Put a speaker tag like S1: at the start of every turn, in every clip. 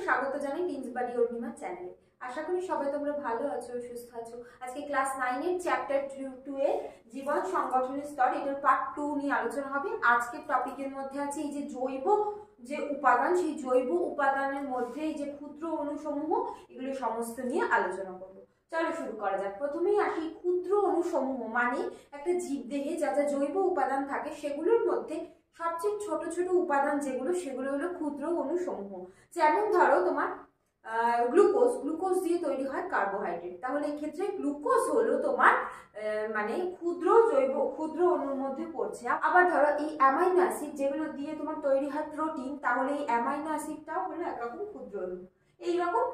S1: স্বাগত জানাই টিনস বাড়ি অর্ণিমা চ্যানেলে। আশা করি সবাই তোমরা ভালো আছো, সুস্থ আছো। আজকে ক্লাস 9 এর চ্যাপ্টার 2 এর জীবন সংগঠনের স্তর, এটার পার্ট 2 নিয়ে আলোচনা হবে। আজকের টপিকের মধ্যে আছে এই যে জৈব যে উপাদান, সেই জৈব উপাদানের মধ্যে এই যে ক্ষুদ্র অণুসমূহ, এগুলো সমস্ত নিয়ে আলোচনা করব। চলো শুরু করা যাক। প্রথমেই আসি ক্ষুদ্র অণুসমূহ মানে একটা জীবদেহে যা যা জৈব উপাদান থাকে সেগুলোর মধ্যে সবচেয়ে ছোট ছোট উপাদান যেগুলো, সেগুলো হলো ক্ষুদ্র অণুসমূহ। যেমন ধরো তোমার গ্লুকোজ দিয়ে তৈরি হয় কার্বোহাইড্রেট, তাহলে এই ক্ষেত্রে গ্লুকোজ হলো তোমার মানে ক্ষুদ্র অণুর মধ্যে পড়ছে। আবার ধরো এই অ্যামাইনো অ্যাসিড যেগুলো দিয়ে তোমার তৈরি হয় প্রোটিন, তাহলে এই অ্যামাইনো অ্যাসিডটাও হলো একরকম ক্ষুদ্র অণু। এইরকম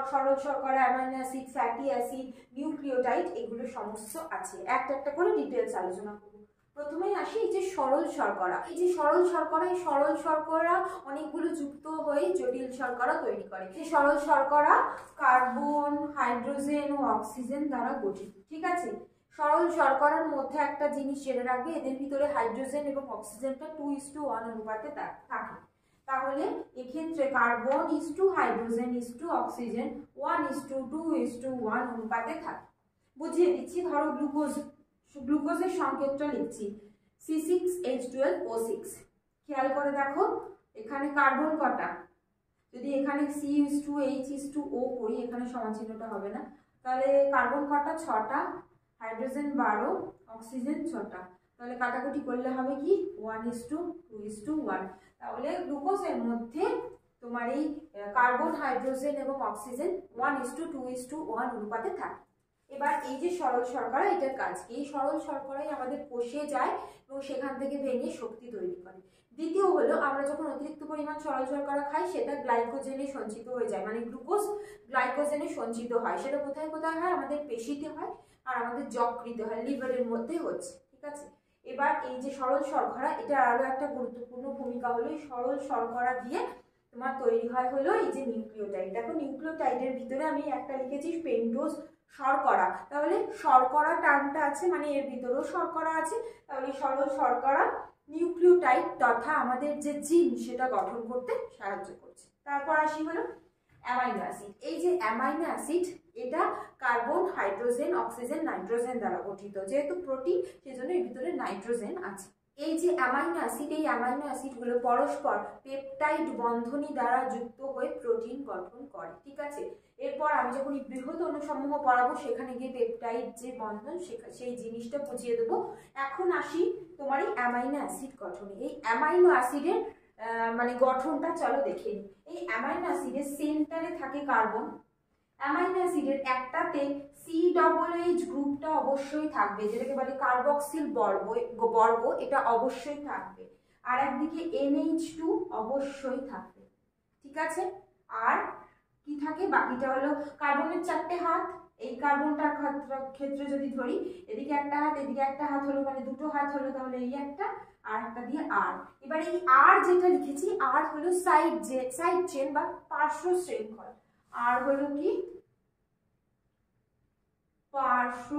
S1: সরল শর্করা, amino acid, fatty acid, nucleotide, এগুলো সমস্ত আছে। একটা একটা করে ডিটেলস আলোচনা করব। প্রথমেই আসি এই যে সরল শর্করা। এই যে সরল শর্করা অনেকগুলো যুক্ত হয়ে জটিল শর্করা তৈরি করে। এই সরল শর্করা কার্বন, হাইড্রোজেন ও অক্সিজেন দ্বারা গঠিত। ঠিক আছে, সরল শর্করার মধ্যে একটা জিনিস জেনে রাখবে, এদের ভিতরে হাইড্রোজেন এবং অক্সিজেনটা 2:1 অনুপাতে থাকে। তাহলে এক্ষেত্রে কার্বন হাইড্রোজেন অক্সিজেন 1:2:1 অনুপাতে থাকে। বুঝিয়ে দিচ্ছি, ধরো গ্লুকোজের সংকেতটা লিখছি C6H12O6। খেয়াল করে দেখো এখানে কার্বন কটা, যদি এখানে C:H:O করি, এখানে সমান চিহ্নটা হবে না, তাহলে কার্বন কটা? 6টা, হাইড্রোজেন 12, অক্সিজেন 6টা, তাহলে কাটাকুটি করলে হবে কি 1:2:1। তাহলে গ্লুকোজের মধ্যে তোমার এই কার্বন, হাইড্রোজেন এবং অক্সিজেন 1:2:1 অনুপাতে থাকে। এবার এই যে সরল শর্করা, এটার কাজ কি? এই সরল শর্করাই আমাদের কোষে যায় এবং সেখান থেকে ভেঙে শক্তি তৈরি করে। দ্বিতীয় হলো, আমরা যখন অতিরিক্ত পরিমাণ সরল শর্করা খাই সেটা গ্লাইকোজেনে সঞ্চিত হয়ে যায়, মানে গ্লুকোজ গ্লাইকোজেনে সঞ্চিত হয়। সেটা কোথায় কোথায় হয়? আমাদের পেশিতে হয় আর আমাদের যকৃতে হয়, লিভারের মধ্যে হচ্ছে। ঠিক আছে, এবার এই যে সরল শর্করা, এটা আরো একটা গুরুত্বপূর্ণ ভূমিকা হলো এই সরল শর্করা দিয়ে তোমার তৈরি হয় হলো এই যে নিউক্লিওটাইড। দেখো নিউক্লিওটাইডের ভিতরে আমি একটা লিখেছি পেন্টোজ শর্করা, তাহলে শর্করা টার্মটা আছে মানে এর ভিতরেও শর্করা আছে। তাহলে সরল শর্করা নিউক্লিওটাইড তথা আমাদের যে জিন সেটা গঠন করতে সাহায্য করছে। তারপর আসি হলো অ্যামাইনো অ্যাসিড। এই যে অ্যামাইনো অ্যাসিড, এটা কার্বন, হাইড্রোজেন, অক্সিজেন, নাইট্রোজেন দ্বারা গঠিত। যেহেতু প্রোটিন সেজন্য এর ভিতরে নাইট্রোজেন আছে। এই যে অ্যামাইনো অ্যাসিড, এই অ্যামাইনো অ্যাসিডগুলো পরস্পর পেপটাইড বন্ধনী দ্বারা যুক্ত হয়ে প্রোটিন গঠন করে। ঠিক আছে, এরপর আমি যখন এই বৃহৎ অণুসমূহ পড়াবো সেখানে গিয়ে পেপটাইড যে বন্ধন সেই জিনিসটা বুঝিয়ে দেবো। এখন আসি তোমার এই অ্যামাইনো অ্যাসিড গঠনে। এই অ্যামাইনো অ্যাসিডের মানে গঠনটা চলো দেখে নিই। এই অ্যামাইনো অ্যাসিডের সেন্টারে থাকে কার্বন। অ্যামাইনো অ্যাসিডের একটাতে COOH গ্রুপটা অবশ্যই থাকবে, যেটাকে বলে কার্বক্সিল বর্গ, এটা অবশ্যই থাকবে। আর একদিকে NH2 অবশ্যই থাকবে। ঠিক আছে, আর কি থাকে? বাকিটা হলো কার্বনের 4টে হাত। এই কার্বনটার ক্ষেত্রে যদি ধরি, এদিকে একটা হাত, এদিকে একটা হাত হলো, মানে 2টো হাত হলো, তাহলে এই একটা আর একটা দিয়ে আর। এবার এই আর যেটা লিখেছি, আর হলো সাইড চেন বা পার্শ্ব শৃঙ্খল। আর হলো কি? পার্শ্ব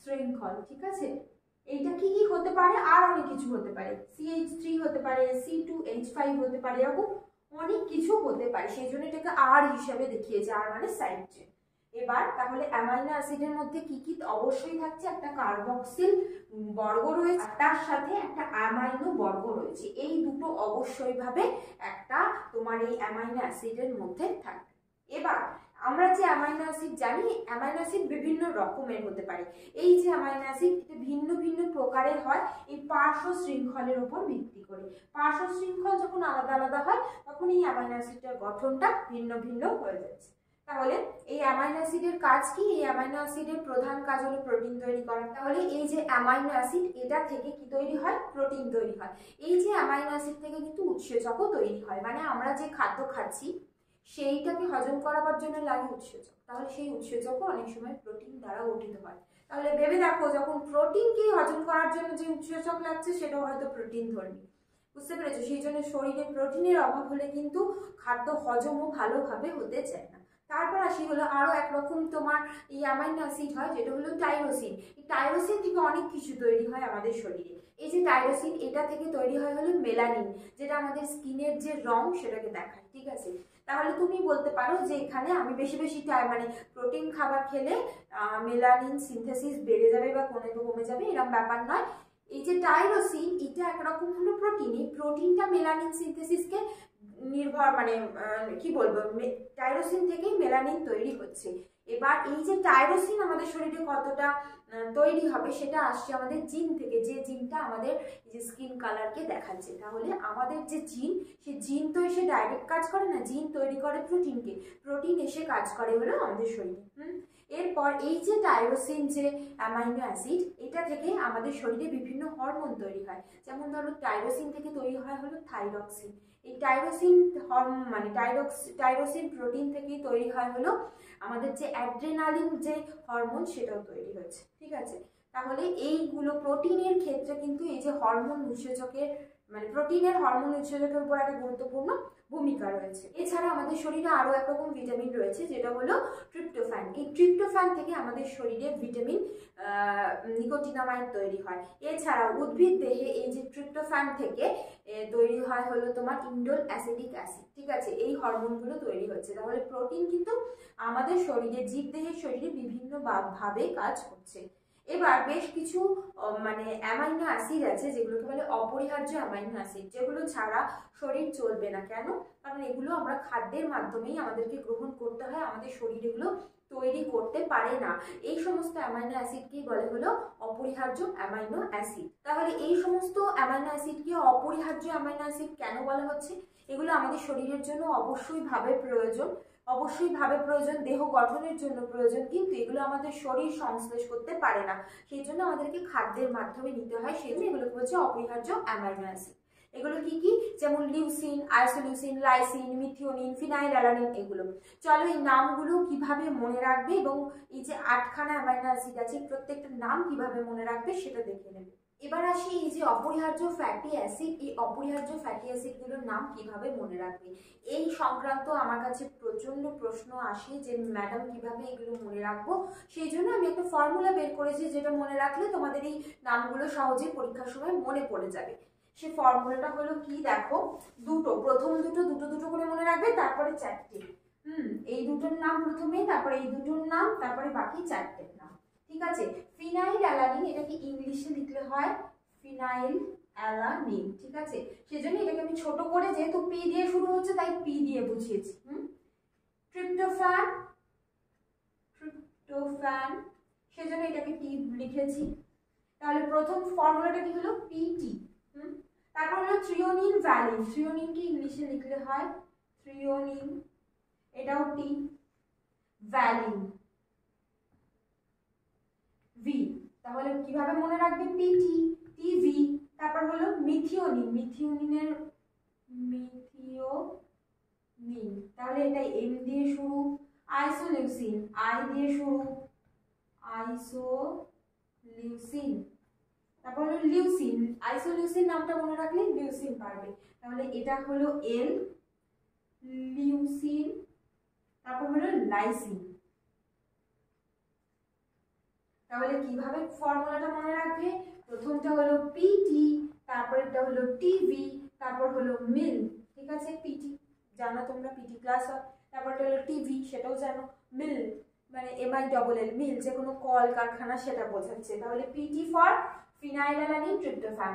S1: শৃঙ্খল। ঠিক আছে, এইটা কি কি হতে পারে? আর অনেক কিছু হতে পারে, CH3 হতে পারে, C2H5 হতে পারে, এরকম অনেক কিছু হতে পারে, সেই জন্য এটাকে আর হিসাবে দেখিয়েছে, আর মানে সাইড চেন। এবার তাহলে অ্যামাইনো অ্যাসিডের মধ্যে কি কি অবশ্যই থাকছে? একটা কার্বক্সিল বর্গ রয়েছে, তার সাথে একটা অ্যামাইনো বর্গ রয়েছে। এই দুটো অবশ্যই ভাবে একটা তোমার এই অ্যামাইনো অ্যাসিডের মধ্যে থাকবে। এবার আমরা যে অ্যামাইনো অ্যাসিড জানি, অ্যামাইনো অ্যাসিড বিভিন্ন রকমের হতে পারে। এই যে অ্যামাইনো অ্যাসিড, এটা ভিন্ন ভিন্ন প্রকারের হয় এই পার্শ্ব শৃঙ্খলের উপর ভিত্তি করে। পার্শ্ব শৃঙ্খল যখন আলাদা আলাদা হয় তখন এই অ্যামাইনো অ্যাসিডের গঠনটা ভিন্ন ভিন্ন হয়ে যাচ্ছে। তাহলে এই অ্যামাইনো অ্যাসিডের কাজ কি? এই অ্যামাইনো অ্যাসিডের প্রধান কাজ হলো প্রোটিন তৈরি করা। তাহলে এই যে অ্যামাইনো অ্যাসিড, এটা থেকে কি তৈরি হয়? প্রোটিন তৈরি হয়। এই যে অ্যামাইনো অ্যাসিড থেকে কিন্তু উৎসেচকও তৈরি হয়, মানে আমরা যে খাদ্য খাচ্ছি সেইটাকে হজম করাবার জন্য লাগে উৎসেচক, তাহলে সেই উৎসেচকও অনেক সময় প্রোটিন দ্বারা গঠিত হয়। তাহলে ভেবে দেখো, যখন প্রোটিনকে হজম করার জন্য যে উৎসেচক লাগছে সেটাও হয়তো প্রোটিন ধর্মী। বুঝতে পেরেছো? সেই জন্য শরীরে প্রোটিনের অভাব হলে কিন্তু খাদ্য হজমও ভালোভাবে হতে চায় না। তারপর আসি হলো আরও একরকম তোমার এই অ্যামাইনো অ্যাসিড হয়, যেটা হলো টাইরোসিন। এই টাইরোসিন থেকে অনেক কিছু তৈরি হয় আমাদের শরীরে। এই যে টাইরোসিন, এটা থেকে তৈরি হয় হলো মেলানিন, যেটা আমাদের স্কিনের যে রং সেটাকে দেখায়, ঠিক আছে। তাহলে তুমি বলতে পারো যে এখানে আমি বেশি বেশি মানে প্রোটিন খাবার খেলে মেলানিন সিনথেসিস বেড়ে যাবে বা কমে যাবে, এরকম ব্যাপার নয়। এই যে টাইরোসিন, এটা একরকম হলো প্রোটিন। এই প্রোটিনটা মেলানিন সিনথেসিসকে নির্ভর, মানে কি বলবো, টাইরোসিন থেকেই মেলানিন তৈরি হচ্ছে। এবার এই যে টাইরোসিন আমাদের শরীরে কতটা তৈরি হবে সেটা আসছে আমাদের জিন থেকে, যে জিনটা আমাদের এই যে স্কিন কালারকে দেখাচ্ছে। তাহলে আমাদের যে জিন, সে জিন তো এসে ডাইরেক্ট কাজ করে না, জিন তৈরি করে প্রোটিনকে, প্রোটিন এসে কাজ করে হলো আমাদের শরীরে। এরপর এই যে টাইরোসিন যে অ্যামাইনো অ্যাসিড, এটা থেকে আমাদের শরীরে বিভিন্ন হরমোন তৈরি হয়। যেমন ধরো টাইরোসিন থেকে তৈরি হয় হলো থাইরক্সিন। এই টাইরোসিন মানে টাইরোসিন প্রোটিন থেকেই তৈরি হয় হলো আমাদের যে অ্যাড্রেনালিন যে হরমোন, সেটাও তৈরি হচ্ছে, ঠিক আছে। তাহলে এইগুলো প্রোটিনের ক্ষেত্রে কিন্তু এই যে হরমোন উৎসেচকের, মানে প্রোটিনের হরমোন উৎসেচকের উপর একটা গুরুত্বপূর্ণ ভূমিকা রয়েছে। এছাড়া আমাদের শরীরে আরও একরকম ভিটামিন রয়েছে, যেটা হলো ট্রিপ্টোফ্যান। এই ট্রিপ্টোফ্যান থেকে আমাদের শরীরে ভিটামিন নিকোটিনামাইড তৈরি হয়। এছাড়া উদ্ভিদ দেহে এই যে ট্রিপ্টোফ্যান থেকে তৈরি হয় হলো তোমার ইন্ডোল অ্যাসিটিক অ্যাসিড, ঠিক আছে। এই হরমোনগুলো তৈরি হচ্ছে। তাহলে প্রোটিন কিন্তু আমাদের শরীরে, জীবদেহের শরীরে বিভিন্ন ভাবে কাজ করছে। এবার বেশ কিছু মানে অ্যামাইনো অ্যাসিড আছে, যেগুলোকে বলে অপরিহার্য অ্যামাইনো অ্যাসিড, যেগুলো ছাড়া শরীর চলবে না। কেন? কারণ এগুলো আমরা খাদ্যের মাধ্যমেই আমাদেরকে গ্রহণ করতে হয়, আমাদের শরীর এগুলো তৈরি করতে পারে না। এই সমস্ত অ্যামাইনো অ্যাসিডকেই বলে হলো অপরিহার্য অ্যামাইনো অ্যাসিড। তাহলে এই সমস্ত অ্যামাইনো অ্যাসিডকে অপরিহার্য অ্যামাইনো অ্যাসিড কেন বলা হচ্ছে? এগুলো আমাদের শরীরের জন্য অবশ্যই ভাবে প্রয়োজন, দেহ গঠনের জন্য প্রয়োজন, কিন্তু এগুলো আমাদের শরীর সংশ্লেষ করতে পারে না, সেই জন্য আমাদেরকে খাদ্যের মাধ্যমে নিতে হয়। সেই জন্য এগুলোকে বলছে অপরিহার্য অ্যামাইনো অ্যাসিড। এগুলো কি কি? যেমন leucine, isoleucine, lysine, methionine, phenylalanine. এগুলো চলো এই নামগুলো কিভাবে মনে রাখবে এবং এই যে 8খানা অ্যামাইনো অ্যাসিড আছে, প্রত্যেকটা নাম কিভাবে মনে রাখবে সেটা দেখে নেবে। এবার আসি এই যে অপরিহার্য ফ্যাটি অ্যাসিড, এই অপরিহার্য ফ্যাটি অ্যাসিডগুলোর নাম কিভাবে মনে রাখবে, এই সংক্রান্ত আমার কাছে প্রচন্ড প্রশ্ন আসে যে ম্যাডাম কিভাবে এগুলো মনে রাখবো। সেই জন্য আমি একটা ফর্মুলা বের করেছি, যেটা মনে রাখলে তোমাদের এই নামগুলো সহজে পরীক্ষার সময় মনে পড়ে যাবে। সে ফর্মুলাটা হলো কি, দেখো, প্রথম দুটো করে মনে রাখবে, তারপরে 4টে। এই দুটোর নাম প্রথমে, তারপরে এই দুটোর নাম, তারপরে বাকি 4টের নাম, ঠিক আছে। ফিনাইলঅ্যালানিন, এটাকে ইংলিশে লিখলে হয় ফিনাইলঅ্যালানিন, ঠিক আছে। সেজন্য এটাকে আমি ছোট করে, যেহেতু পি দিয়ে শুরু হচ্ছে তাই পি দিয়ে বুঝিয়েছি। ট্রিপ্টোফ্যান, সেজন্য এটাকে টি লিখেছি। তাহলে প্রথম ফর্মুলাটা কি হলো? পিটি। তারপর হলো থ্রিওনিন ভ্যালিন, থ্রিওনিনকে ইংলিশে লিখলে হয় থ্রিওনিন, এটাও টি। ভ্যালিন ভি, তাহলে কিভাবে মনে রাখবে? PT, TV. তারপর হলো মিথিওনিন, মিথিওনিন, তাহলে এটা এম দিয়ে শুরু। আইসোলিউসিন, আই দিয়ে শুরু, আইসোলিউসিন। তারপর হলো লিউসিন, আইসোলিউসিন নামটা মনে রাখলে লিউসিন পারবে। তাহলে এটা হলো এল, লিউসিন। তারপর হলো লাইসিন। তাহলে কিভাবে ফর্মুলাটা মনে রাখবে? প্রথমটা হলো পিটি, তারপরেরটা হলো টিভি, তারপর হলো মিল, ঠিক আছে। পিটি জানো তোমরা, পিটি ক্লাস হয়। তারপরটা হলো টিভি, সেটাও জানো। মিল মানে MILL, মিল, যে কোনো কল কারখানা সেটা বোঝাচ্ছে। তাহলে PT for phenylalanine tryptophan,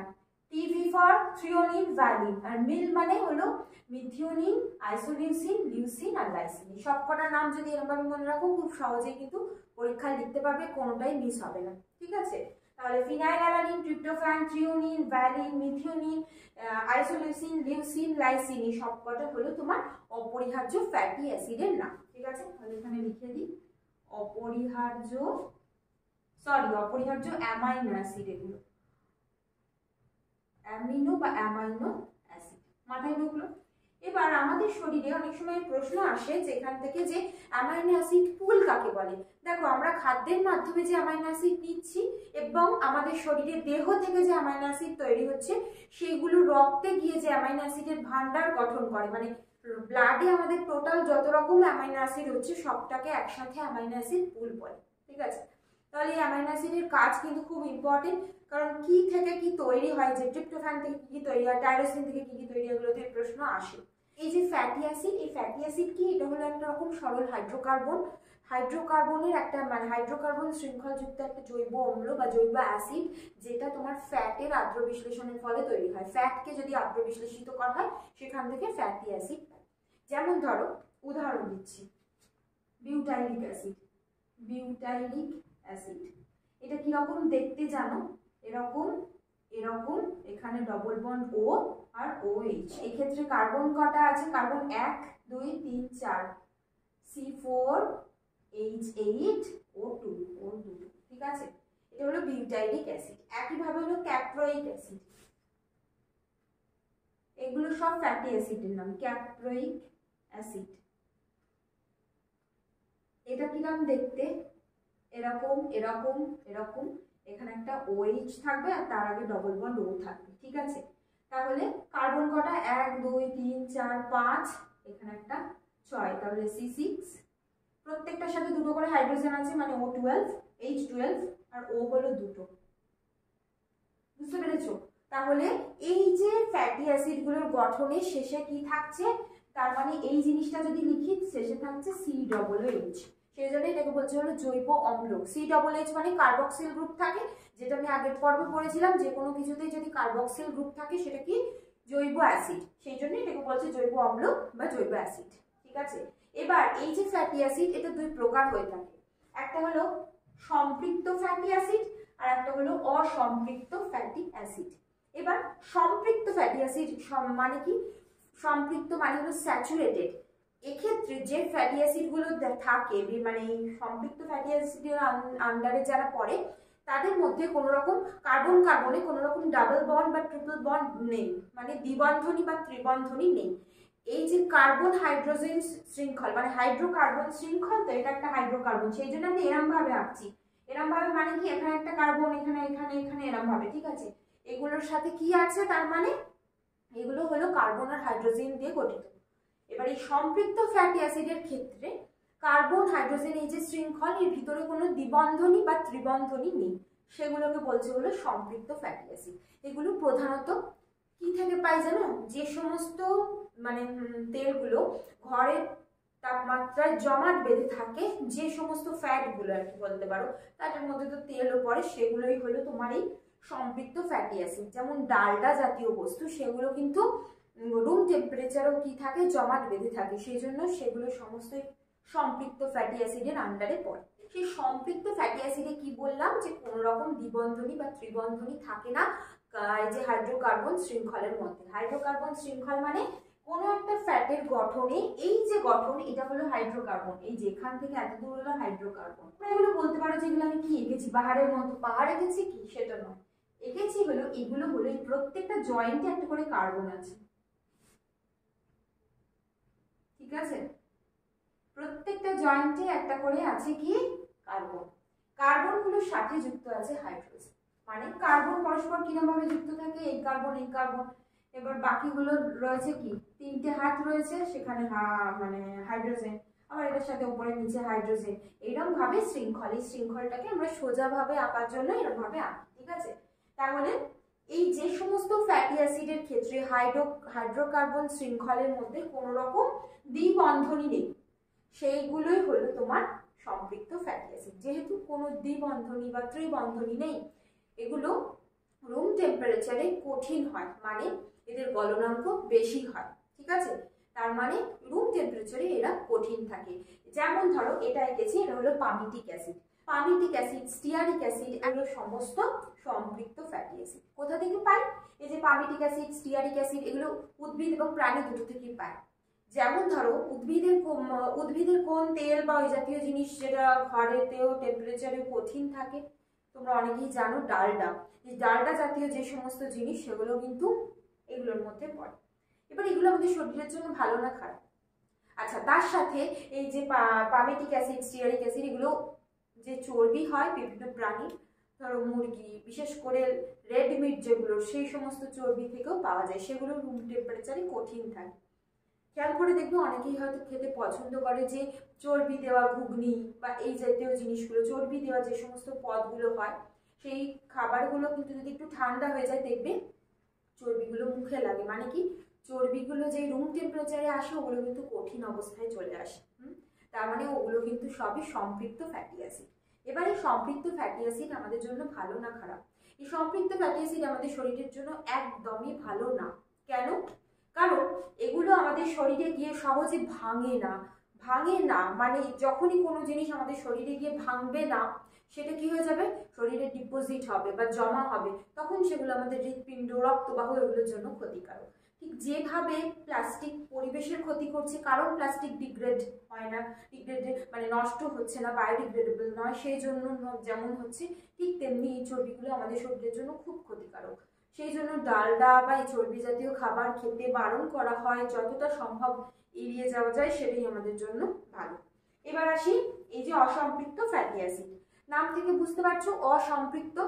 S1: TV for threonine valine, আর মিল মানে হলো মিথিওনিন, আইসোলিউসিন, লিউসিন আর লাইসিন। সবকটা নাম যদি এরকমভাবে মনে রাখো, খুব সহজেই কিন্তু পরীক্ষায় লিখতে পারবে, কোনোটাই মিস হবে না, ঠিক আছে। তাহলে phenylalanine, tryptophan, threonine, valine, methionine, isoleucine, leucine, lysine, এই সবকটা হলো তোমার অপরিহার্য ফ্যাটি অ্যাসিডের নাম, ঠিক আছে। তাহলে এখানে লিখে দিই অপরিহার্য অ্যামাইনো অ্যাসিড, এগুলো অ্যামিনো বা অ্যামাইনো অ্যাসিড, মাথায় ঢুকলো। এবার আমাদের শরীরে অনেক সময় প্রশ্ন আসে যেখান থেকে, যে অ্যামাইনো অ্যাসিড পুল কাকে বলে। দেখো, আমরা খাদ্যের মাধ্যমে যে অ্যামাইনো অ্যাসিড নিচ্ছি এবং আমাদের শরীরে দেহ থেকে যে অ্যামাইনো অ্যাসিড তৈরি হচ্ছে, সেগুলো রক্তে গিয়ে যে অ্যামাইনো অ্যাসিডের ভান্ডার গঠন করে, মানে ব্লাডে আমাদের টোটাল যত রকম অ্যামাইনো অ্যাসিড হচ্ছে সবটাকে একসাথে অ্যামাইনো অ্যাসিড পুল বলে, ঠিক আছে। তাহলে এই অ্যামাইনো অ্যাসিডের কাজ কিন্তু খুব ইম্পর্টেন্ট, কারণ কি থেকে কি তৈরি হয়, যে ট্রিপ্টোফ্যান থেকে কি কি তৈরি হয়, টাইরোসিন থেকে কি কি তৈরি হয়, এগুলোতে প্রশ্ন আসে। এই যে ফ্যাটি অ্যাসিড, এই ফ্যাটি অ্যাসিড কি, এটা হলো একটা রকম সরল হাইড্রোকার্বন। হাইড্রোকার্বনের একটা মানে হাইড্রোকার্বন শৃঙ্খলযুক্ত একটা জৈব অম্ল বা জৈব অ্যাসিড, যেটা তোমার ফ্যাটের আদ্র বিশ্লেষণের ফলে তৈরি হয়। ফ্যাটকে যদি আদ্র বিশ্লেষিত করা হয় সেখান থেকে ফ্যাটি অ্যাসিড পায়। যেমন ধরো উদাহরণ দিচ্ছি, বিউটাইলিক অ্যাসিড। বিউটাইলিক অ্যাসিড এটা কিরকম দেখতে জানো, এরকম এরকম, এখানে ডবল বন্ড ও আর OH। এই ক্ষেত্রে কার্বন কটা আছে, কার্বন 1 2 3 4, C4H8O2 O2, ঠিক আছে। এটা হলো বিউটাইলিক অ্যাসিড। একইভাবে হলো ক্যাপ্রোইক অ্যাসিড, এগুলো সব ফ্যাটি অ্যাসিডের নাম। ক্যাপ্রোইক অ্যাসিড এটা কিরকম দেখতে, এরকম এরকম এরকম, এখানে একটা OH থাকবে আর তার আগে ডবল বন্ড O থাকবে, ঠিক আছে। তাহলে কার্বন কটা, 1 2 3 4 5, এখানে একটা 6, তাহলে C6। প্রত্যেকটার সাথে দুটো করে হাইড্রোজেন আছে, মানে O12 H12 আর O হলো দুটো, বুঝতে পেরেছো। তাহলে এই যে ফ্যাটি অ্যাসিডগুলোর গঠনের শেষে কি থাকছে, তার মানে এই জিনিসটা যদি লিখি শেষে থাকছে COOH, সেই জন্য এটাকে বলছে হলো জৈব অম্ল। COOH মানে কার্বক্সিল গ্রুপ থাকে, যেটা আমি আগের পর্বে পড়েছিলাম, যে কোনো কিছুতেই যদি কার্বক্সিল গ্রুপ থাকে সেটা কি জৈব অ্যাসিড, সেই জন্য এটাকে বলছে জৈব অম্ল বা জৈব অ্যাসিড, ঠিক আছে। এবার এই যে ফ্যাটি অ্যাসিড, এটা দুই প্রকার হয়ে থাকে, একটা হলো সম্পৃক্ত ফ্যাটি অ্যাসিড আর একটা হলো অসম্পৃক্ত ফ্যাটি অ্যাসিড। এবার সম্পৃক্ত ফ্যাটি অ্যাসিড মানে কি, সম্পৃক্ত মানে হলো স্যাচুরেটেড। এক্ষেত্রে যে ফ্যাটি অ্যাসিডগুলো থাকে, মানে সম্পৃক্ত ফ্যাটি অ্যাসিডের আন্ডারে যারা পড়ে, তাদের মধ্যে কোনো রকম কার্বন কার্বনে কোনো রকম ডাবল বন্ড বা ট্রিপল বন্ড নেই, মানে দ্বিবন্ধনী বা ত্রিবন্ধনী নেই। এই যে কার্বন হাইড্রোজেন শৃঙ্খল, মানে হাইড্রোকার্বন শৃঙ্খল, তো এটা একটা হাইড্রোকার্বন, সেই জন্য আমি এরম ভাবে আঁকছি। এরম ভাবে মানে কি, এখানে একটা কার্বন, এখানে এখানে এখানে এরম ভাবে, ঠিক আছে। এগুলোর সাথে কি আছে, তার মানে এগুলো হলো কার্বন আর হাইড্রোজেন দিয়ে গঠিত। এবার এই সম্পৃক্ত ফ্যাটি অ্যাসিডের ক্ষেত্রে কার্বন হাইড্রোজেন এই যে শৃঙ্খল, এর ভিতরে কোনো দ্বিবন্ধনী বা ত্রিবন্ধনী নেই, সেগুলোকে বলছে হলো সম্পৃক্ত ফ্যাটি অ্যাসিড। এগুলো প্রধানত কি থেকে পাই জানো, যে সমস্ত মানে তেলগুলো ঘরের তাপমাত্রায় জমাট বেঁধে থাকে, যে সমস্ত ফ্যাটগুলো আর কি বলতে পারো, তাদের মধ্যে তো তেলও পড়ে, সেগুলোই হলো তোমার এই সম্পৃক্ত ফ্যাটি অ্যাসিড। যেমন ডালডা জাতীয় বস্তু, সেগুলো কিন্তু রুম টেম্পারেচারও কি থাকে, জমাট বেঁধে থাকে, সেই জন্য সেগুলো সমস্ত সম্পৃক্ত ফ্যাটি অ্যাসিডের আন্ডারে পড়ে। সেই সম্পৃক্ত ফ্যাটি অ্যাসিডে কি বললাম, যে কোনো রকম দ্বিবন্ধনী বা ত্রিবন্ধনী থাকে না এই যে হাইড্রোকার্বন শৃঙ্খলের মধ্যে। হাইড্রোকার্বন শৃঙ্খল মানে কোনো একটা ফ্যাটের গঠনে এই যে গঠন, এটা হলো হাইড্রোকার্বন, এই যে এখান থেকে এত দূর হলো হাইড্রোকার্বন। এগুলো বলতে পারো যেগুলো আমি কি এঁকেছি, পাহাড়ের মতো, পাহাড় এঁকেছি কি, সেটা নয়, এঁকেছি হলো এগুলো হলো প্রত্যেকটা জয়েন্টে একটা করে কার্বন আছে, ঠিক আছে। প্রত্যেকটা জয়েন্টে একটা করে আছে কি কার্বন। কার্বনগুলোর সাথে যুক্ত আছে হাইড্রোজেন, মানে কার্বন পরস্পর কিরকম ভাবে যুক্ত থাকে, এই কার্বন এই কার্বন। এবার বাকিগুলো রয়েছে কি, তিনটে হাত রয়েছে, সেখানে মানে হাইড্রোজেন, আবার এটার সাথে উপরে নিচে হাইড্রোজেন, এরকম ভাবে শৃঙ্খল। এই শৃঙ্খলটাকে আমরা সোজা ভাবে আঁকার জন্য এরকম ভাবে আঁকি, ঠিক আছে। তাহলে এই যে সমস্ত ফ্যাটি অ্যাসিডের ক্ষেত্রে হাইড্রোকার্বন শৃঙ্খলের মধ্যে কোনো রকম দ্বিবন্ধনী নেই, সেইগুলোই হলো তোমার সম্পৃক্ত ফ্যাটি অ্যাসিড। যেহেতু কোনো দ্বিবন্ধনী বা ত্রিবন্ধনী নেই, এগুলো রুম টেম্পারেচারে কঠিন হয়, মানে এদের গলনাঙ্ক বেশি হয়, ঠিক আছে। তার মানে রুম টেম্পারেচারে এরা কঠিন থাকে। যেমন ধরো এটা এঁকেছি, এটা হলো palmitic acid. Palmitic acid, stearic acid, এগুলো সমস্ত সম্পৃক্ত ফ্যাটি অ্যাসিড। কোথা থেকে পাই, এই যে পামিটিক অ্যাসিড, স্টিয়ারিক অ্যাসিড, এগুলো উদ্ভিদ এবং প্রাণী দুটো থেকেই পায়। যেমন ধরো উদ্ভিদের কোন তেল বা ওই জাতীয় জিনিস যেটা ঘরেতেও টেম্পারেচারে কঠিন থাকে, তোমরা অনেকেই জানো ডালডা। এই ডালডা জাতীয় যে সমস্ত জিনিস, সেগুলো কিন্তু এগুলোর মধ্যে পড়ে। এবার এগুলো আমাদের শরীরের জন্য ভালো না খারাপ। আচ্ছা, তার সাথে এই যে পামিটিক অ্যাসিড, স্টিয়ারিক অ্যাসিড, এগুলো যে চর্বি হয় বিভিন্ন প্রাণীর, ধরো মুরগি, বিশেষ করে রেড মিট যেগুলো, সেই সমস্ত চর্বি থেকেও পাওয়া যায়, সেগুলো রুম টেম্পারেচারে কঠিন থাকে, খেয়াল করে দেখবে অনেকেই হয়তো খেতে পছন্দ করে যে চর্বি দেওয়া ঘুগনি বা এই জাতীয় জিনিসগুলো, চর্বি দেওয়া যে সমস্ত পদগুলো হয় সেই খাবারগুলো কিন্তু যদি একটু ঠান্ডা হয়ে যায় দেখবে চর্বিগুলো মুখে লাগে, মানে কি চর্বিগুলো যে রুম টেম্পারেচারে আসে ওগুলো কিন্তু কঠিন অবস্থায় চলে আসে। তার মানে ওগুলো কিন্তু সবই সম্পৃক্ত ফ্যাটি অ্যাসিড। এবার এই সম্পৃক্ত ফ্যাটি অ্যাসিড আমাদের জন্য ভালো না খারাপ? এই সম্পৃক্ত ফ্যাটি অ্যাসিড আমাদের শরীরের জন্য একদমই ভালো না। কেন? কারণ এগুলো আমাদের শরীরে গিয়ে সহজে ভাঙে না, মানে যখনই কোনো জিনিস আমাদের শরীরে গিয়ে ভাঙবে না সেটা কি হয়ে যাবে, শরীরে ডিপোজিট হবে বা জমা হবে, তখন সেগুলো আমাদের হৃৎপিণ্ড, রক্তবাহ এগুলোর জন্য ক্ষতিকারক। ঠিক যেভাবে প্লাস্টিক পরিবেশের ক্ষতি করছে, কারণ প্লাস্টিক ডিগ্রেড হয় না, মানে নষ্ট হচ্ছে না, বায়োডিগ্রেডেবল নয়, সেই জন্য যেমন হচ্ছে, ঠিক তেমনি এই চর্বিগুলো আমাদের শরীরের জন্য খুব ক্ষতিকারক। সেই জন্য ডালডা বা এই চর্বি জাতীয় খাবার খেতে বারণ করা হয়, যতটা সম্ভব এড়িয়ে যাওয়া যায় সেটাই আমাদের জন্য ভালো। এবার আসি এই যে অসম্পৃক্ত ফ্যাটি অ্যাসিড, নাম থেকে বুঝতে পারছো অসম্পৃক্ত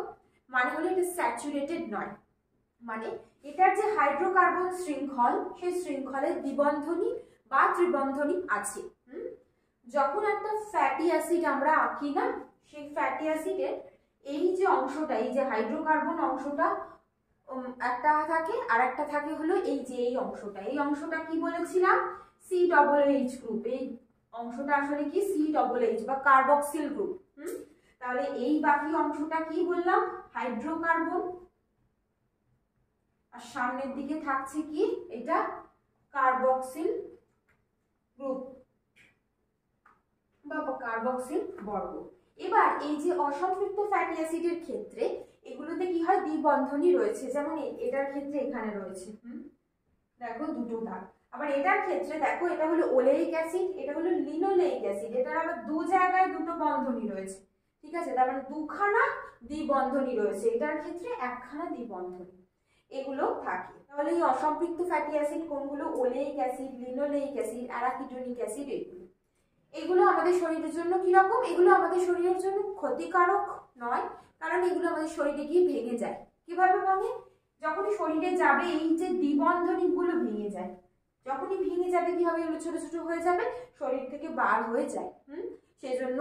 S1: মানে হলো এটা স্যাচুরেটেড নয়, মানে এটার যে হাইড্রোকার্বন শৃঙ্খল সেই শৃঙ্খলের দ্বিবন্ধনী বা ত্রিবন্ধনী আছে। যখন একটা ফ্যাটি অ্যাসিড আমরা আঁকি না, সেই ফ্যাটি অ্যাসিডের এই যে অংশটা, এই যে হাইড্রোকার্বন অংশটা একটা থাকে, আর একটা থাকে হলো এই যে এই অংশটা কি বলেছিলাম, COOH গ্রুপ। এই অংশটা আসলে কি COOH বা কার্বক্সিল গ্রুপ। তাহলে এই বাকি অংশটা কি বললাম, হাইড্রোকার্বন, আর সামনের দিকে থাকছে কি এটা কার্বক্সিল গ্রুপ বা কার্বক্সিল বর্গ। এবার এই যে অসম্পৃক্ত ফ্যাটি অ্যাসিডের ক্ষেত্রে এগুলোতে কি হয়, দ্বিবন্ধনী রয়েছে, যেমন এটার ক্ষেত্রে এখানে রয়েছে, দেখো দুটো দাগ। আবার এটার ক্ষেত্রে দেখো এটা হলো ওলেইক অ্যাসিড, এটা হলো লিনোলেইক অ্যাসিড, এটার আবার দু জায়গায় দুটো বন্ধনী রয়েছে, ঠিক আছে, তার মানে দুখানা দ্বিবন্ধনী রয়েছে, এটার ক্ষেত্রে একখানা দ্বিবন্ধনী, এগুলো থাকে। তাহলে এই অসম্পৃক্ত ফ্যাটি অ্যাসিড কোনগুলো, oleic acid, linoleic acid, arachidonic acid, এগুলো আমাদের শরীরের জন্য কি রকম, এগুলো আমাদের শরীরের জন্য ক্ষতিকারক নয়, কারণ এগুলো আমাদের শরীরে গিয়ে ভেঙে যায়। কিভাবে ভাঙে, যখনই শরীরে যাবে এই যে দ্বিবন্ধনীগুলো ভেঙে যায়, যখনই ভেঙে যাবে কি হবে, এগুলো ছোট ছোট হয়ে যাবে, শরীর থেকে বার হয়ে যায়। সেজন্য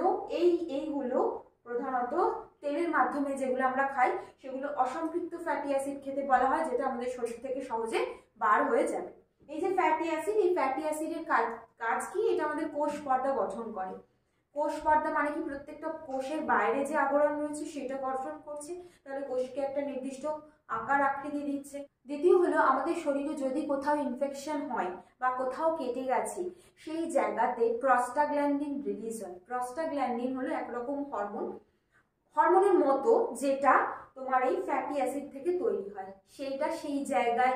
S1: এইগুলো প্রধানত তেলের মাধ্যমে যেগুলো আমরা খাই সেগুলো অসম্পৃক্ত ফ্যাটি অ্যাসিড খেতে বলা হয়, যেটা আমাদের শরীর থেকে সহজে বার হয়ে যাবে। এই যে ফ্যাটি অ্যাসিড, এই ফ্যাটি অ্যাসিডের কাজ কি, এটা আমাদের কোষ পর্দা গঠন করে। কোষ পর্দা মানে কি, প্রত্যেকটা কোষের বাইরে যে আবরণ রয়েছে সেটা গঠন করছে, তাহলে কোষকে একটা নির্দিষ্ট আকার আকৃতি দিচ্ছে। দ্বিতীয় হলো আমাদের শরীরে যদি কোথাও ইনফেকশন হয় বা কোথাও কেটে গেছে সেই জায়গাতে প্রস্টাগ্ল্যান্ডিন রিলিজ হয়। প্রস্টাগ্ল্যান্ডিন হলো একরকম হরমোনের মতো, যেটা তোমার এই ফ্যাটি অ্যাসিড থেকে তৈরি হয়, সেইটা সেই জায়গায়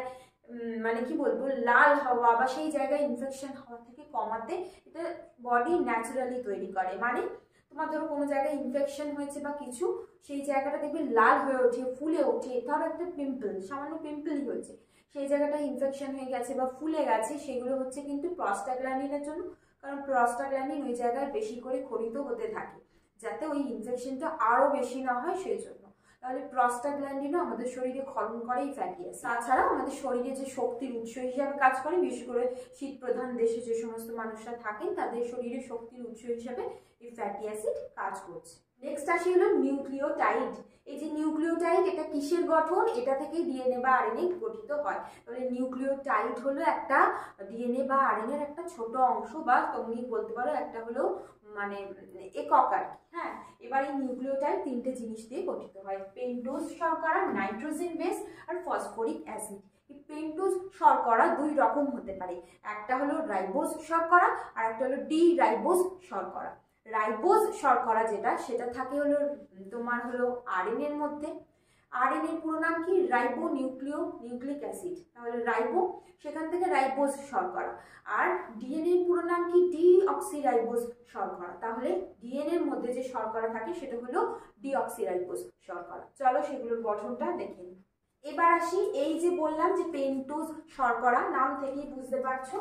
S1: মানে কি বলবো, লাল হওয়া বা সেই জায়গায় ইনফেকশন হওয়া থেকে কমাতে এটা বডি ন্যাচারালি তৈরি করে। মানে তোমার ধরো কোনো জায়গায় ইনফেকশন হয়েছে বা কিছু, সেই জায়গাটা দেখবে লাল হয়ে ওঠে, ফুলে ওঠে, ধরো একটা পিম্পল, সামান্য পিম্পলই হয়েছে, সেই জায়গাটা ইনফেকশন হয়ে গেছে বা ফুলে গেছে, সেগুলো হচ্ছে কিন্তু প্রস্টাগ্ল্যান্ডিনের জন্য, কারণ প্রস্টাগ্ল্যান্ডিন ওই জায়গায় বেশি করে ক্ষরিত হতে থাকে যাতে ওই ইনফেকশনটা আরো বেশি না হয় সেই জন্য। তাহলে প্রস্টাগ্ল্যান্ডিনও আমাদের শরীরে ক্ষরণ করে এই ফ্যাটি অ্যাসিড। তাছাড়া আমাদের শরীরে যে শক্তির উৎস হিসাবে কাজ করে, বিশেষ করে শীত প্রধান দেশে যে সমস্ত মানুষরা থাকেন তাদের শরীরে শক্তির উৎস হিসাবে এই ফ্যাটি অ্যাসিড কাজ করছে। নেক্সট আসি হলো নিউক্লিওটাইড। এই যে নিউক্লিওটাইড, এটা কিসের গঠন, এটা থেকে ডিএনএ বা আরএনএ গঠিত হয়। তাহলে নিউক্লিওটাইড হলো একটা ডিএনএ বা আরএনএ এর একটা ছোট অংশ, বা তুমি বলতে পারো একটা হলো মানে একক আর কি। হ্যাঁ, এবার এই নিউক্লিওটাইড তিনটে জিনিস দিয়ে গঠিত হয়, পেন্টোজ শর্করা, নাইট্রোজেন বেস আর ফসফরিক অ্যাসিড। এই পেন্টোজ শর্করা দুই রকম হতে পারে, একটা হলো রাইবোজ শর্করা আর একটা হলো ডি রাইবোজ শর্করা। রাইবোজ শর্করা যেটা, সেটা থাকে হলো তোমার হলো আরএনএ এর মধ্যে। আরএনএ এর পুরো নাম কি, রাইবো নিউক্লিক অ্যাসিড, তাহলে রাইবো, সেখান থেকে রাইবোজ শর্করা। আর ডিএনএ এর পুরো নাম কি, ডিঅক্সিরাইবোজ শর্করা, তাহলে ডিএনএ এর মধ্যে যে শর্করা থাকে সেটা হলো ডিঅক্সিরাইবোজ শর্করা। চলো সেগুলোর গঠনটা দেখে নিই। এবার আসি, এই যে বললাম যে পেন্টোজ শর্করা, নাম থেকেই বুঝতে পারছো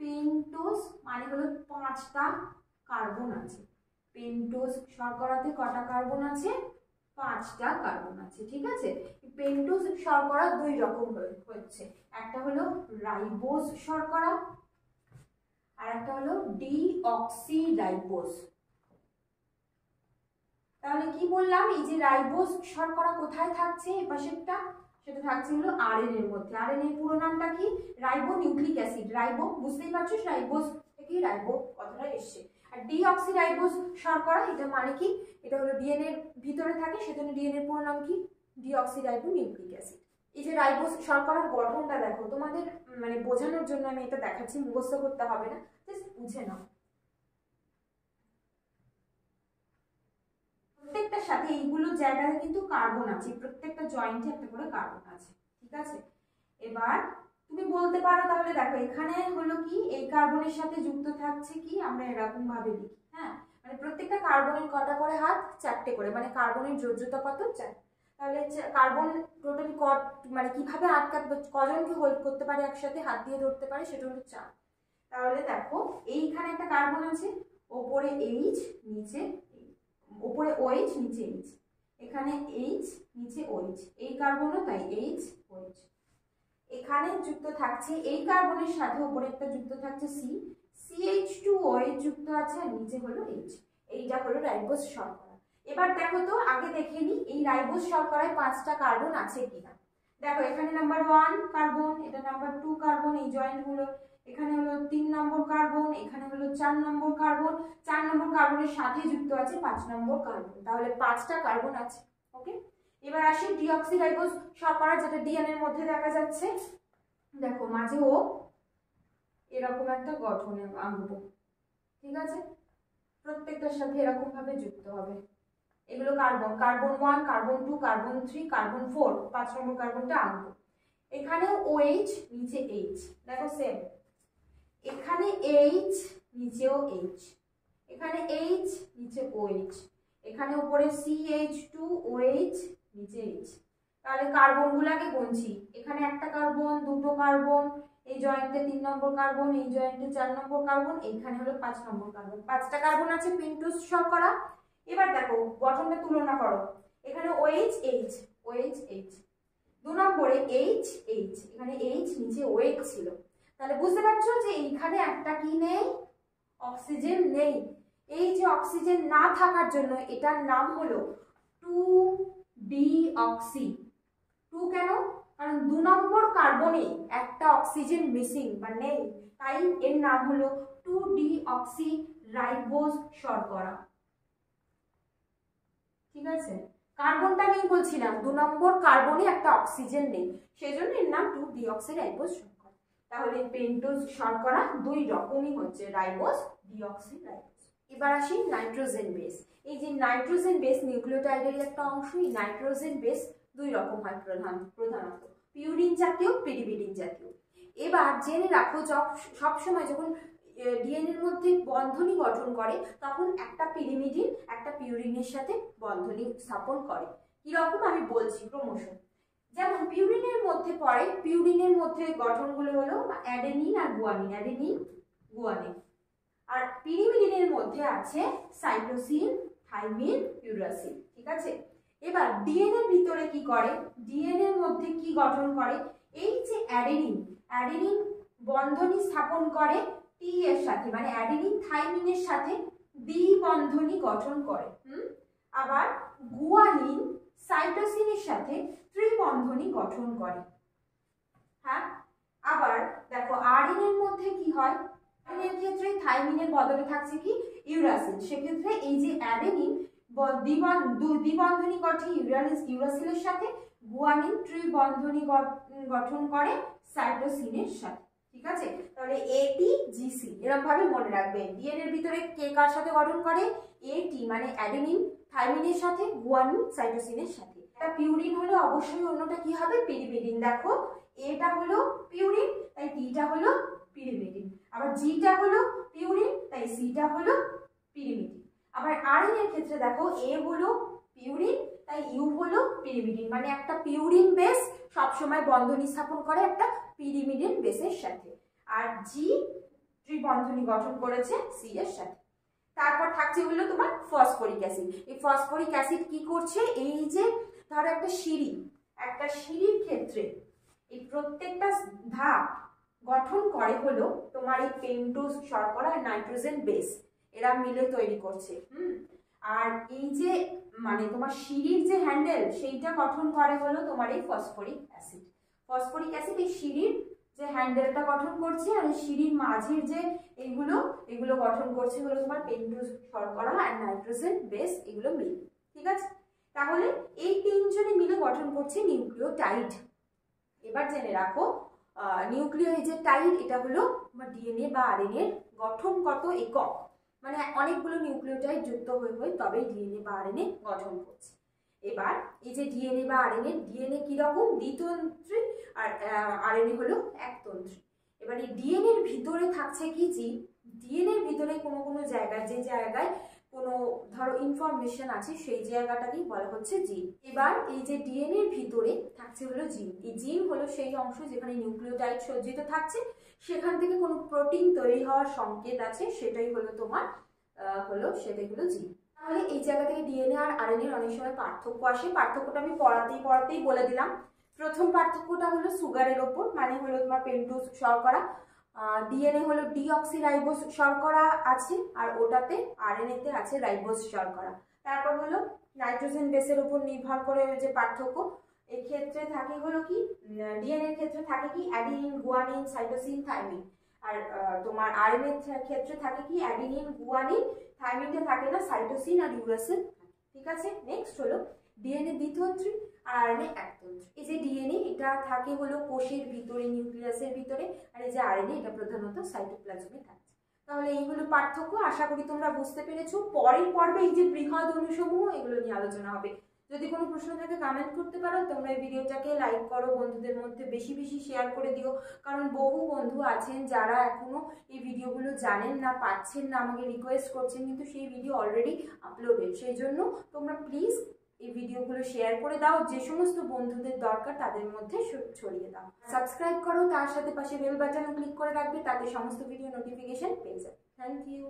S1: পেন্টোজ মানে হলো 5টা কার্বন আছে। পেন্টোজ শর্করাতে কটা কার্বন আছে, 5টা কার্বন আছে, ঠিক আছে। পেন্টোজ শর্করা দুই রকম হচ্ছে, একটা হলো রাইবোজ শর্করা আর একটা হলো ডিঅক্সিরাইবোজ। তাহলে কি বললাম, এই যে রাইবোজ শর্করা কোথায় থাকছে এপাশেরটা, সেটা থাকছে হলো আরএনএ এর মধ্যে। আরএনএ এর পুরো নামটা কি? Ribo nucleic acid. রাইবো বুঝতেই পারছিস, রাইবোজ থেকে রাইবো কথাটা এসছে। আর ডিঅক্সিরাইবোজ শর্করা, এটা মানে কি, এটা হলো ডিএনএ এর ভিতরে থাকে, সেজন্য ডিএনএ এর পুরো নাম কি? Deoxyribo nucleic acid. এই যে রাইবোজ শর্করার গঠনটা দেখো, তোমাদের মানে বোঝানোর জন্য আমি এটা দেখাচ্ছি, মুখস্থ করতে হবে না, জাস্ট বুঝে নাও। প্রত্যেকটার সাথে এইগুলো জায়গায় কিন্তু কার্বন আছে, প্রত্যেকটা জয়েন্টে একটা করে কার্বন আছে, ঠিক আছে। এবার তুমি বলতে পারো তাহলে দেখো এখানে হলো কি, এই কার্বনের সাথে যুক্ত থাকছে কি, আমরা এরকম ভাবে লিখি, হ্যাঁ, মানে প্রত্যেকটা কার্বনের কটা করে হাত? 4টে করে, মানে কার্বনের যোজ্যতা কত? 4। তাহলে কার্বন টোটালি মানে কিভাবে আটকাতে, কজনকে হোল্ড করতে পারে একসাথে হাত দিয়ে ধরতে পারে, সেটা হলো 4। তাহলে দেখো এইখানে একটা কার্বন আছে, ওপরে H নিচে, উপরে OH নিচে H, এখানে H নিচে OH, এই কার্বনও তাই H OH। এখানে যুক্ত থাকছে এই কার্বনের সাথে উপরে একটা যুক্ত থাকছে C, CH2OH যুক্ত আছে, আর নিচে হলো H। এইটা হলো রাইবোজ শর্করা। এবার দেখো তো, আগে দেখে নি এই রাইবোজ শর্করায় 5টা কার্বন আছে কিনা। দেখো এখানে নাম্বার 1 কার্বন, এটা নাম্বার 2 কার্বন, এই জয়েন্ট গুলো, এখানে হলো 3 নম্বর কার্বন, এখানে হলো 4 নম্বর কার্বন, 4 নম্বর কার্বনের সাথে যুক্ত আছে 5 নম্বর কার্বন, তাহলে 5টা কার্বন আছে। ওকে, এবার আসি ডিঅক্সিরাইবোজ শর্করা, যেটা ডিএনএ এর মধ্যে দেখা যাচ্ছে। দেখো মাঝে ও এরকম একটা গঠনে আঁকবো, ঠিক আছে, প্রত্যেকটার সাথে এরকম ভাবে যুক্ত হবে। এগুলো carbon, carbon 1, carbon 2, carbon 3, carbon 4, 5 নম্বর কার্বনটা আঁকবো। এখানেও OH নিচে H, দেখো সেম, এখানে H নিচেও H, এখানে H নিচে OH, এখানে উপরে CH2OH নিচে H। তাহলে কার্বনগুলোকে গুনছি, এখানে একটা কার্বন, দুটো কার্বন, এই জয়েন্টে 3 নম্বর কার্বন, এই জয়েন্টে 4 নম্বর কার্বন, এইখানে হলো 5 নম্বর কার্বন, 5টা কার্বন আছে পেন্টোজ শর্করা। এবার দেখো গঠনটা তুলনা করো, এখানে OH H, OH H, 2 নম্বরে H H, এখানে H নিচে OH ছিল, তাহলে বুঝতে পারছো যে এইখানে একটা কি নেই? অক্সিজেন নেই। এই যে অক্সিজেন না থাকার জন্য এটার নাম হলো 2-ডিঅক্সি। 2 কেন? কারণ 2 নম্বর কার্বনে একটা অক্সিজেন মিসিং বা নেই, তাই এর নাম হলো 2-ডিঅক্সিরাইবোজ শর্করা, ঠিক আছে। কার্বনটা নেই বলছিলাম, 2 নম্বর কার্বনে একটা অক্সিজেন নেই, সেজন্য এর নাম 2-ডিঅক্সিরাইবোজ শর্করা। তাহলে পেন্টোজ শর্করা 2 রকমই হচ্ছে, রাইবোজ, ডিঅক্সিরাইবোজ। এবার আসি নাইট্রোজেন বেস। এই যে নাইট্রোজেন বেস নিউক্লিওটাইডের একটা অংশ, এই নাইট্রোজেন বেস 2 রকম হয় প্রধানত, পিউরিন জাতীয়, পিরিমিডিন জাতীয়। এবার জেনে রাখো, সবসময় যখন ডিএনএ এর মধ্যে বন্ধনী গঠন করে তখন একটা পিরিমিডিন একটা পিউরিনের সাথে বন্ধনী স্থাপন করে। কিরকম আমি বলছি ক্রমশ। যেমন পিউরিনের মধ্যে পড়ে, পিউরিনের মধ্যে গঠনগুলো হলো অ্যাডেনিন আর গুয়ানিন, অ্যাডেনিন গুয়ানিন। আর পিরিমিডিনের মধ্যে আছে সাইটোসিন, থাইমিন, ইউরাসিল, ঠিক আছে। এবার ডিএনএ এর ভিতরে কি করে, ডিএনএ এর মধ্যে কি গঠন করে, এই যে অ্যাডেনিন, অ্যাডেনিন বন্ধনী স্থাপন করে টি এর সাথে, মানে অ্যাডেনিন থাইমিনের সাথে দ্বিবন্ধনী গঠন করে। আবার গুয়ানিন সাইটোসিনের সাথে ত্রিবন্ধনী গঠন করে। হ্যাঁ, আবার দেখো আরএনএ এর মধ্যে কি হয়, আরএনএ এর ক্ষেত্রে থাইমিনের বদলে থাকছে কি, ইউরাসিল। সেক্ষেত্রে এই যে অ্যাডেনিন দ্বিবন্ধনী গঠে ইউরাসিলের সাথে, গুয়ানিন ত্রিবন্ধনী গঠন করে সাইটোসিনের সাথে, ঠিক আছে। তাহলে ATGC এরকম ভাবে মনে রাখবে, ডিএনএ এর ভিতরে কে কার সাথে গঠন করে, AT মানে অ্যাডেনিন থাইমিনের সাথে, গুয়ানিন সাইটোসিনের সাথে। একটা পিউরিন হলে অবশ্যই অন্যটা কি হবে, পিরিমিডিন। দেখো এটা হলো পিউরিন, তাই টিটা হলো পিরিমিডিন। আবার জিটা হলো পিউরিন, তাই সিটা হলো পিরিমিডিন। আবার আরএনএ এর ক্ষেত্রে দেখো এ হলো পিউরিন, তাই ইউ হলো পিরিমিডিন। মানে একটা পিউরিন বেস সবসময় বন্ধনী স্থাপন করে একটা পিরিমিডিন বেসের সাথে, আর জি ত্রিবন্ধনী গঠন করেছে সি এর সাথে। তারপর থাকছে হলো তোমার ফসফরিক অ্যাসিড। এই ফসফরিক অ্যাসিড কি করছে, এই যে ধরো একটা সিঁড়ির ক্ষেত্রে এই প্রত্যেকটা ধাপ গঠন করে হলো তোমার এই পেন্টোজ শর্করা আর নাইট্রোজেন বেস, এরা মিলে তৈরি করছে। আর এই যে মানে তোমার সিঁড়ির যে হ্যান্ডেল সেইটা গঠন করে হলো তোমার এই ফসফরিক অ্যাসিড। ফসফরিক অ্যাসিড এই সিঁড়ির যে হ্যান্ডেলটা গঠন করছে, আর এই সিঁড়ির মাঝের যে এগুলো গঠন করছে হলো তোমার পেন্টোজ শর্করা আর নাইট্রোজেন বেস, এগুলো মিলে। ঠিক আছে, তাহলে এই তিনজনে মিলে গঠন করছে নিউক্লিওটাইড। এবার জেনে রাখো নিউক্লিওটাইড এটা হলো ডিএনএ বা আরএনএ এর গঠনগত একক, মানে অনেকগুলো নিউক্লিওটাইড যুক্ত হয়ে তবে ডিএনএ বা আরএনএ গঠন করছে। এবার এই যে ডিএনএ বা আরএনএ, ডিএনএ কিরকম দ্বিতন্ত্রী আর আরএনএ হলো একতন্ত্রী। এবার এই ডিএনএ এর ভিতরে থাকছে কি জিন, ডিএনএ এর ভিতরে কোনো জায়গায় যে জায়গায় কোনো ধরো ইনফরমেশন আছে সেই জায়গাটাকেই বলা হচ্ছে জিন। এবার এই যে ডিএনএ এর ভিতরে থাকছে হলো জিন, এই জিন হলো সেই অংশ যেখানে নিউক্লিওটাইড সজ্জিত থাকছে, সেখান থেকে কোনো প্রোটিন তৈরি হওয়ার সংকেত আছে, সেটাই হলো তোমার সেটাই হলো জিন। তাহলে এই জায়গা থেকে ডিএনএ আর আরএনএ অনেক সময় পার্থক্য আসে, পার্থক্যটা আমি পড়াতেই বলে দিলাম। প্রথম পার্থক্যটা হলো সুগারের ওপর, মানে হলো তোমার পেন্টোজ শর্করা, ডিএনএ হলো ডিঅক্সিরাইবোজ শর্করা আছে আর ওটাতে আরএনএ তে আছে রাইবোজ শর্করা। তারপর হলো নাইট্রোজেন বেসের উপর নির্ভর করে যে পার্থক্য, এই ক্ষেত্রে থাকে হলো কি ডিএনএ এর ক্ষেত্রে থাকে কি অ্যাডিনিন, গুয়ানিন, সাইটোসিন, থাইমিন, আর তোমার আরএনএ এর ক্ষেত্রে থাকে কি অ্যাডিনিন, গুয়ানিন, থাইমিনটা থাকে না, সাইটোসিন আর ইউরাসিল। ঠিক আছে, নেক্সট হলো ডিএনএ দ্বিতন্ত্রী আর আরএনএ একতন্ত্রী। এই যে ডিএনএ এটা থাকে হলো কোষের ভিতরে, নিউক্লিয়াসের ভিতরে, আর এই যে আরএনএ এটা প্রধানত সাইটোপ্লাজমে থাকে। তাহলে এই হলো পার্থক্য। আশা করি তোমরা বুঝতে পেরেছো। পরের পর্বে এই যে বৃহৎ অণুসমূহ এগুলো নিয়ে আলোচনা হবে। যদি কোনো প্রশ্ন থাকে কমেন্ট করতে পারো। তোমরা এই ভিডিওটাকে লাইক করো, বন্ধুদের মধ্যে বেশি বেশি শেয়ার করে দিও, কারণ বহু বন্ধু আছেন যারা এখনো এই ভিডিওগুলো জানেন না, পাচ্ছেন না, আমাকে রিকোয়েস্ট করছেন, কিন্তু সেই ভিডিও অলরেডি আপলোডেড। সেই জন্য তোমরা প্লিজ এই ভিডিওগুলো শেয়ার করে দাও, যে সমস্ত বন্ধুদের দরকার তাদের মধ্যে ছড়িয়ে দাও। সাবস্ক্রাইব করো, তার সাথে পাশে বেল বাটনও ক্লিক করে রাখবে, তাতে সমস্ত ভিডিও নোটিফিকেশন পেয়ে যাবে। Thank you.